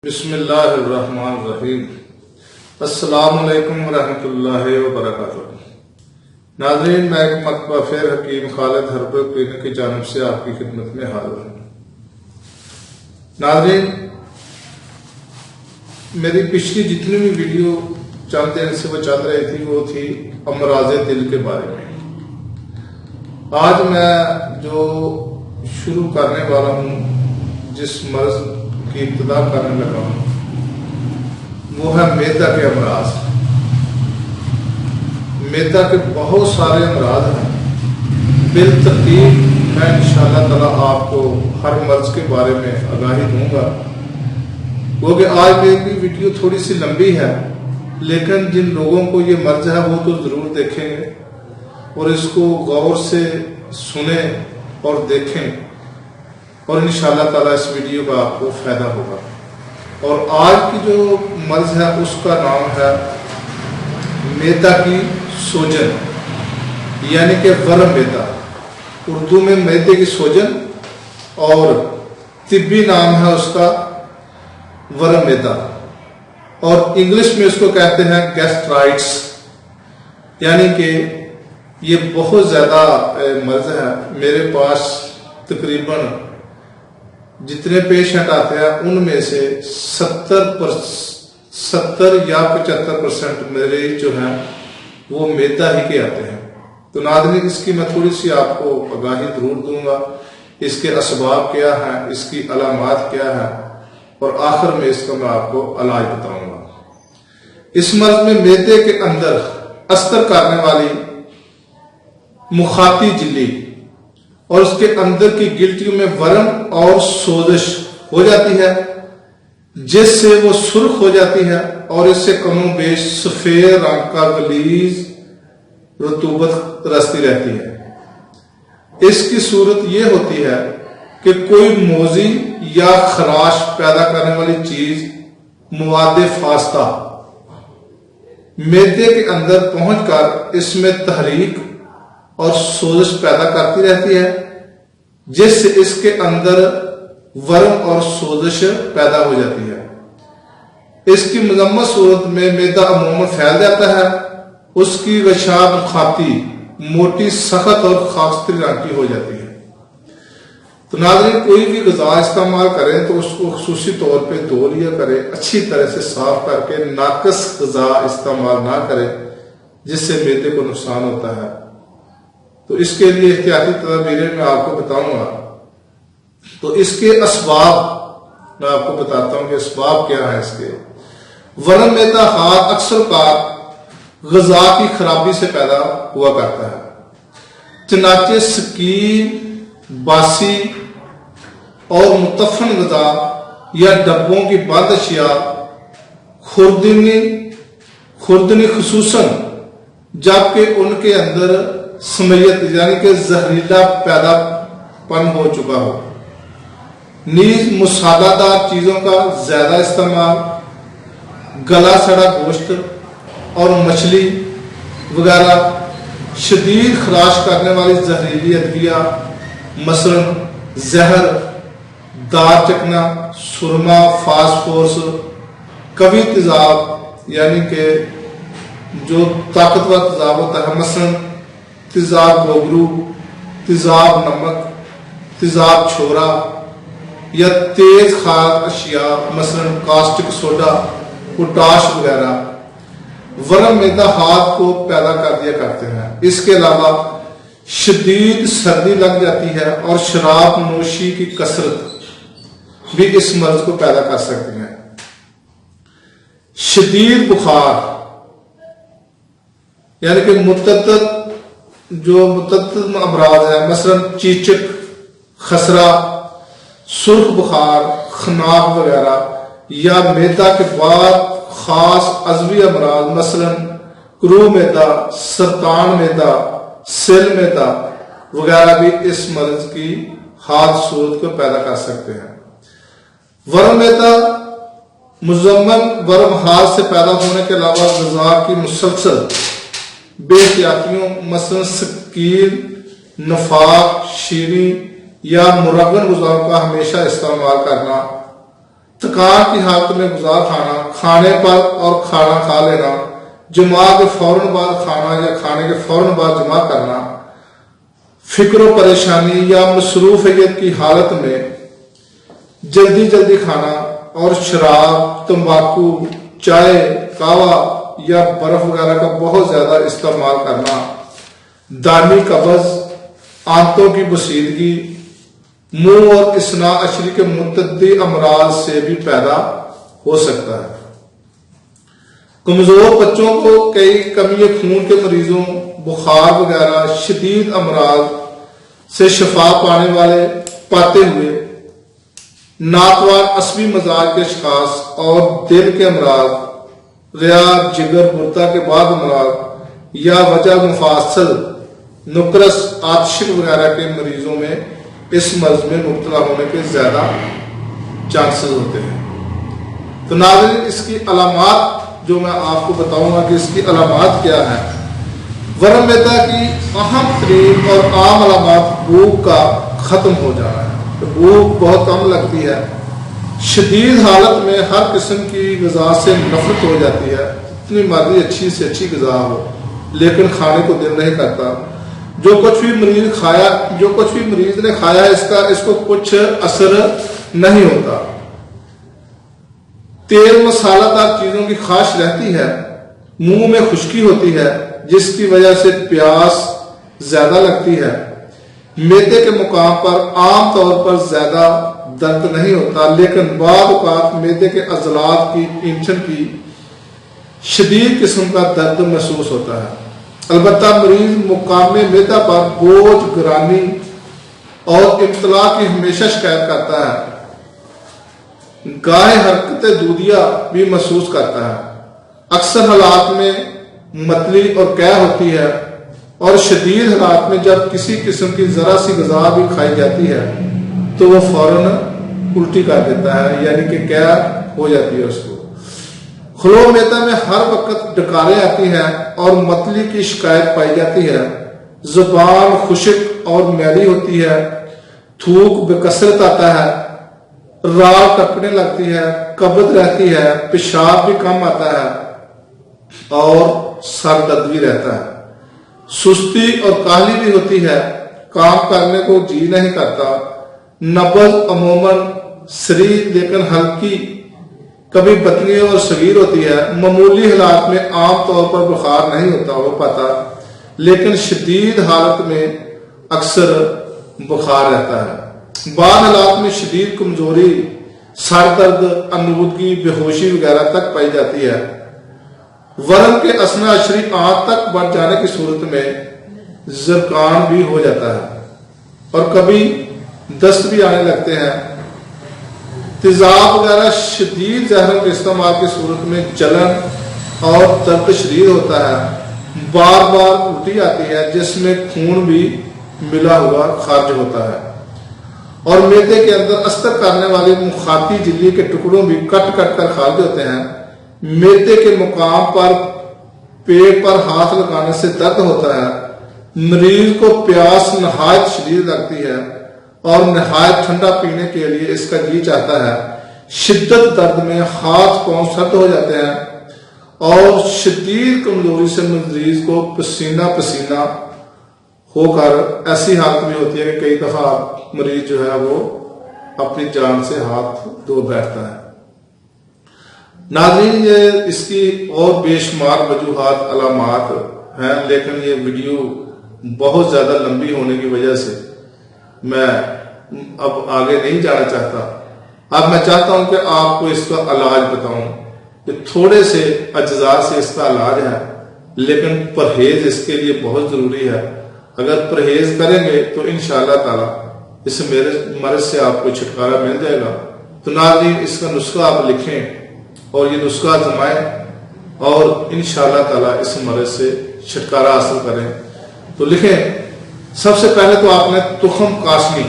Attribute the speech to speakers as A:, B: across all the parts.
A: بسم اللہ الرحمن الرحیم۔ السلام علیکم ورحمۃ اللہ وبرکاتہ۔ ناظرین، میں ایک مرتبہ پھر حکیم خالد ہربل کلینک کی جانب سے آپ کی خدمت میں حاضر ہوں۔ ناظرین، میری پچھلی جتنی بھی ویڈیو چند دن سے وہ چل رہی تھی وہ تھی امراض دل کے بارے میں۔ آج میں جو شروع کرنے والا ہوں، جس مرض کی ابتدا کرنے لگا ہوں، وہ ہے معدہ کے امراض۔ معدہ کے بہت سارے امراض ہیں، بالترتیب میں انشاءاللہ تعالی آپ کو ہر مرض کے بارے میں آگاہی دوں گا۔ کیونکہ آج میری ویڈیو تھوڑی سی لمبی ہے، لیکن جن لوگوں کو یہ مرض ہے وہ تو ضرور دیکھیں گے اور اس کو غور سے سنیں اور دیکھیں، اور انشاءاللہ تعالیٰ اس ویڈیو کا آپ کو فائدہ ہوگا۔ اور آج کی جو مرض ہے اس کا نام ہے معدہ کی سوجن، یعنی کہ ورم معدہ۔ اردو میں معدے کی سوجن اور طبی نام ہے اس کا ورم معدہ، اور انگلش میں اس کو کہتے ہیں گیسٹرائٹس۔ یعنی کہ یہ بہت زیادہ مرض ہے۔ میرے پاس تقریباً جتنے پیشنٹ آتے ہیں ان میں سے 70 یا 75% میرے جو ہیں وہ معدہ ہی کے آتے ہیں۔ تو ناظرین، اس کی میں تھوڑی سی آپ کو آگاہی ضرور دوں گا، اس کے اسباب کیا ہیں، اس کی علامات کیا ہیں، اور آخر میں اس کا میں آپ کو علاج بتاؤں گا۔ اس مرض میں معدے کے اندر اثر کرنے والی مخاطی جھلی اور اس کے اندر کی گلٹیوں میں ورم اور سوزش ہو جاتی ہے، جس سے وہ سرخ ہو جاتی ہے اور اس سے کم و بیش سفید رنگ کا غلیظ رطوبت رستی رہتی ہے۔ اس کی صورت یہ ہوتی ہے کہ کوئی موذی یا خراش پیدا کرنے والی چیز مواد فاسدہ معدے کے اندر پہنچ کر اس میں تحریک اور سوزش پیدا کرتی رہتی ہے، جس سے اس کے اندر ورم اور سوزش پیدا ہو جاتی ہے۔ اس کی مذمت صورت میں معدہ عموماً پھیل جاتا ہے۔ اس کی غشا مخاطی موٹی، سخت اور خاکستری رنگ کی ہو جاتی ہے۔ تو ناظرین، کوئی بھی غذا استعمال کریں تو اس کو خصوصی طور پہ دھو لیا کرے، اچھی طرح سے صاف کر کے ناقص غذا استعمال نہ کرے، جس سے معدے کو نقصان ہوتا ہے۔ تو اس کے لیے احتیاطی تدابیریں میں آپ کو بتاؤں گا۔ تو اس کے اسباب میں آپ کو بتاتا ہوں کہ اسباب کیا ہے اس کے۔ ورم معدہ ہاتھ اکثر کا غذا کی خرابی سے پیدا ہوا کرتا ہے، چنانچہ سکیم، باسی اور متفن غذا یا ڈبوں کی بند اشیاء، خوردنی خصوصاً جبکہ ان کے اندر سمیت یعنی کہ زہریلا پیدا پن ہو چکا ہو، نیز مسالہ دار چیزوں کا زیادہ استعمال، گلا سڑا گوشت اور مچھلی وغیرہ، شدید خراش کرنے والی زہریلی ادویہ مثلا زہر، دار چکنا، سرما، فاسفورس، قوی تیزاب یعنی کہ جو طاقتور تیزاب ہوتا ہے، مثلا تیزاب گوگرو، تیزاب نمک، تیزاب چھورا، یا تیز خار اشیاء مثلا کاسٹک سوڈا، پوٹاش وغیرہ ورم معدہ ہاتھ کو پیدا کر دیا کرتے ہیں۔ اس کے علاوہ شدید سردی لگ جاتی ہے اور شراب نوشی کی کثرت بھی اس مرض کو پیدا کر سکتی ہے۔ شدید بخار یعنی کہ متعدد امراض ہیں، مثلا چیچک، خسرہ، سرخ بخار، خناق وغیرہ، یا معدہ کے بعد خاص عضوی امراض مثلا کرو معدہ، سرطان معدہ، سل معدہ وغیرہ بھی اس مرض کی حاد صورت کو پیدا کر سکتے ہیں۔ ورم معدہ مزمن ورم ہاتھ سے پیدا ہونے کے علاوہ غذا کی مسلسل بے احتیاطیوں مثلا سکین، نفاق، شیریں یا مرغن غذاؤں کا ہمیشہ استعمال کرنا، थकान की हालत में गुजार खाना, खाने पर और खाना खा लेना, जमा के फौरन बाद खाना या खाने के फौरन बाद जमा करना, फिक्र परेशानी या मसरूफियत की हालत में जल्दी जल्दी खाना और शराब, तंबाकू, चाय, कावा या बर्फ वगैरह का बहुत ज्यादा इस्तेमाल करना, दानी कब्ज, आंतों की बसीदगी, मुंह और इसना अशरी के मुतद्दी अमराज से भी पैदा हो सकता है। कमजोर बच्चों को कई कमी खून के मरीजों, बुखार वगैरह शदीद अमराज से शफा पाते हुए नातवार असबी मजाज के अशखास और दिल के अमराज, रिया, जिगर, गुर्दा के बाद अमराज या वजह मुफासल, नुकरस, आतिश वगैरह के मरीजों में इस मर्ज में मुब्तला होने के ज्यादा चांसेस होते हैं। तो नाज़रीन, इसकी अलामात जो मैं आपको बताऊंगा कि इसकी अलामात क्या है। वरम मैदा की अहम तरीन और आम अलामात भूख का खत्म हो जाना है। तो भूख बहुत कम लगती है, शदीद हालत में हर किस्म की ग़िज़ा से नफरत हो जाती है, इतनी मर्जी अच्छी से अच्छी ग़िज़ा हो लेकिन खाने को दिल नहीं करता। जो कुछ भी मरीज ने खाया इसको कुछ असर नहीं होता। तेल मसालादार चीजों की ख्वाहिश रहती है, मुंह में खुश्की होती है जिसकी वजह से प्यास ज्यादा लगती है। मैदे के मुकाम पर आम तौर पर ज्यादा दर्द नहीं होता, लेकिन बाद औक़ात मैदे के अज़लात की इंचन की शदीद किस्म का दर्द महसूस होता है। अलबत्ता मरीज मुकाम मैदा पर बोझ, गिरानी और इब्तला की हमेशा शिकायत करता है। गाय हरकत दूधिया भी महसूस करता है। अक्सर हालात में मतली और कै होती है और शदीद हालात में जब किसी किस्म की जरा सी ग़िज़ा भी खाई जाती है तो वो फौरन उल्टी कर देता है, यानी कि कै हो जाती है उसको। खुलो मैदा में हर वक्त डकारें आती हैं और मतली की शिकायत पाई जाती है। जुबान खुश्क और मैली होती है, थूक बेकसरत आता है, राल टपकने लगती है, कब्ज रहती है, पेशाब भी कम आता है और सर दर्द भी रहता है। सुस्ती और काहली भी होती है, काम करने को जी नहीं करता। नब्ज अमूमन सरी लेकिन हल्की, कभी बतनी और सगीर होती है। मामूली हालात में आम तौर पर बुखार नहीं हो पाता, लेकिन शदीद हालत में अक्सर बुखार रहता है। बाद हालात में शदीद कमजोरी, सर दर्द, अनूदगी, बेहोशी वगैरह तक पाई जाती है। वरम के असना अशरी आंख तक बढ़ जाने की सूरत में ज़ुकाम भी हो जाता है और कभी दस्त भी आने लगते हैं। तेजाब वगैरह शदीद जहर के इस्तेमाल की सूरत में जलन और दर्द शदीद होता है। बार बार उल्टी आती है जिसमें खून भी मिला हुआ खारिज होता है और मैदे के अंदर अस्तर करने वाली मुखाती झिल्ली के टुकड़ों भी कट कट कर खारिज होते हैं। मैदे के मुकाम पर पेट पर हाथ लगाने से दर्द होता है। मरीज को प्यास नहायत शदीद लगती है और नहायत ठंडा पीने के लिए इसका जी चाहता है। शिद्दत दर्द में हाथ पांव सर्द हो जाते हैं और शदीद कमजोरी से मरीज को पसीना पसीना होकर ऐसी हालत भी होती है कि कई दफा मरीज जो है वो अपनी जान से हाथ धो बैठता है। नाज़रीन, ये इसकी और बेशुमार वजूहात अलामात हैं, लेकिन ये वीडियो बहुत ज्यादा लंबी होने की वजह से मैं अब आगे नहीं जाना चाहता। अब मैं चाहता हूं कि आपको इसका इलाज बताऊं कि थोड़े से अज्जा से इसका इलाज है, लेकिन परहेज इसके लिए बहुत जरूरी है। अगर परहेज करेंगे तो इंशाअल्लाह ताला इस मेरे मर्ज से आपको छुटकारा मिल जाएगा। तो नाज़रीन, इसका नुस्खा आप लिखें और ये नुस्खा आजमाएं और इंशाअल्लाह ताला इस मर्ज से छुटकारा हासिल करें। तो लिखें, सबसे पहले तो आपने तुखम काशनी,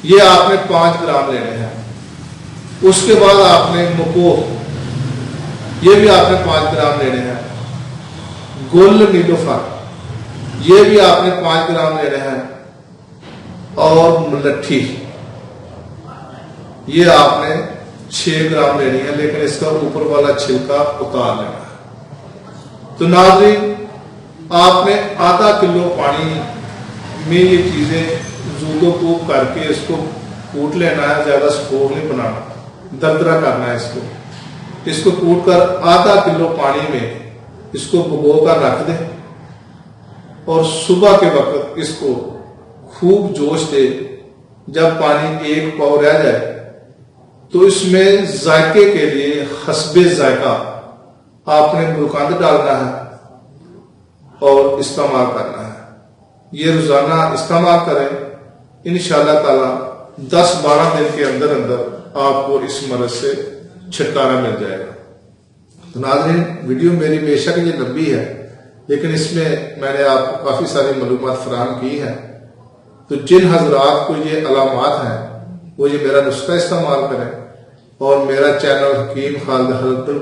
A: ये आपने 5 ग्राम लेने हैं। उसके बाद आपने मकोह, ये भी आपने 5 ग्राम लेने हैं। गुल नीलोफर, ये भी आपने 5 ग्राम लेने हैं। और मुलट्ठी, ये आपने 6 ग्राम लेनी है, लेकिन इसका ऊपर वाला छिलका उतार लेना है। तो नाज़रीन, आपने आधा किलो पानी में ये चीज़ें जूदो कूब करके इसको कूट लेना है। ज़्यादा स्पोर नहीं बनाना, दरदरा करना है इसको कूट कर आधा किलो पानी में इसको भिगो कर रख दे और सुबह के वक्त इसको खूब जोश दे। जब पानी 1 पाव रह जाए तो इसमें जायके के लिए हस्बे जायका आपने गुलकंद डालना है और इस्तेमाल करना है। ये रोजाना इस्तेमाल करें, इंशाअल्लाह ताला 10-12 दिन के अंदर अंदर आपको इस मर्ज से छुटकारा मिल जाएगा। तो नाज़रीन, वीडियो मेरी बेशक ये लंबी है, लेकिन इसमें मैंने आपको काफ़ी सारी मालूमात फराहम की है। तो जिन हजरात को ये अलामात हैं वो ये मेरा नुस्खा इस्तेमाल करें और मेरा चैनल हकीम खालिद हर्बल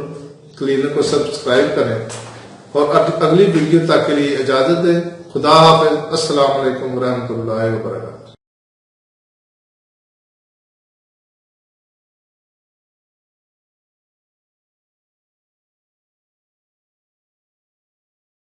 A: क्लिनिक को सब्सक्राइब करें और अगली वीडियो तक के लिए इजाज़त दें। खुदा हाफिज़। अस्सलाम वालेकुम रहमतुल्लाहि व बरकातहू।